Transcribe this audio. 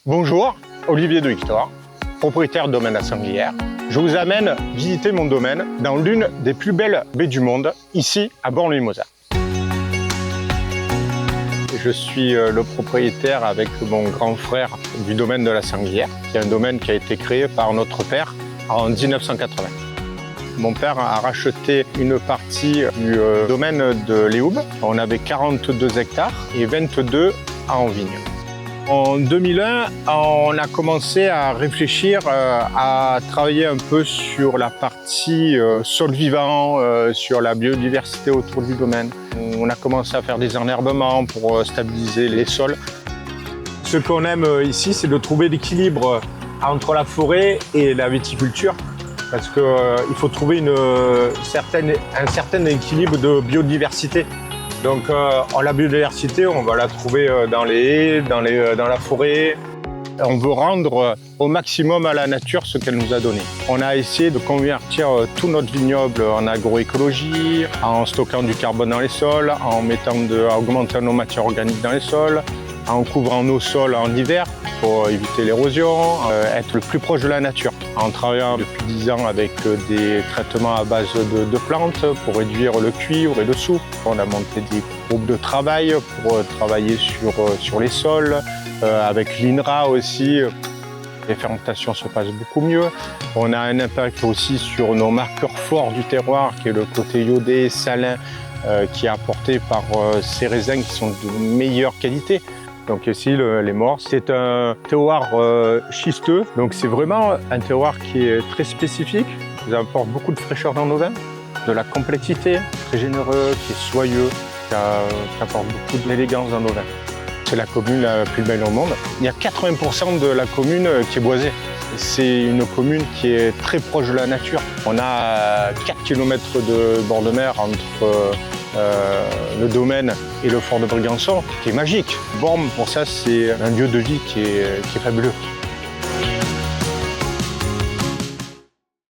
Bonjour, Olivier de Victor, propriétaire de domaine à Sanglières. Je vous amène visiter mon domaine dans l'une des plus belles baies du monde, ici à Bormes-les-Mimosas. Je suis le propriétaire avec mon grand frère du domaine de la Sanglière, qui est un domaine qui a été créé par notre père en 1980. Mon père a racheté une partie du domaine de Léhoube. On avait 42 hectares et 22 en vigne. En 2001, on a commencé à réfléchir, à travailler un peu sur la partie sol vivant, sur la biodiversité autour du domaine. On a commencé à faire des enherbements pour stabiliser les sols. Ce qu'on aime ici, c'est de trouver l'équilibre entre la forêt et la viticulture, parce qu'il faut trouver un certain équilibre de biodiversité. Donc la biodiversité, on va la trouver dans les haies, dans la forêt. On veut rendre au maximum à la nature ce qu'elle nous a donné. On a essayé de convertir tout notre vignoble en agroécologie, en stockant du carbone dans les sols, en augmentant nos matières organiques dans les sols, en couvrant nos sols en hiver pour éviter l'érosion, être le plus proche de la nature. En travaillant depuis 10 ans avec des traitements à base de plantes pour réduire le cuivre et le soufre. On a monté des groupes de travail pour travailler sur les sols, avec l'INRA aussi. Les fermentations se passent beaucoup mieux. On a un impact aussi sur nos marqueurs forts du terroir, qui est le côté iodé, salin, qui est apporté par ces raisins qui sont de meilleure qualité. Donc ici, les Morses, c'est un terroir schisteux. Donc c'est vraiment un terroir qui est très spécifique. Il apporte beaucoup de fraîcheur dans nos vins, de la complexité, très généreux, qui est soyeux, qui apporte beaucoup d'élégance dans nos vins. C'est la commune la plus belle au monde. Il y a 80% de la commune qui est boisée. C'est une commune qui est très proche de la nature. On a 4 km de bord de mer entre le domaine et le fort de Brégançon, qui est magique. Bormes, pour ça, c'est un lieu de vie qui est fabuleux.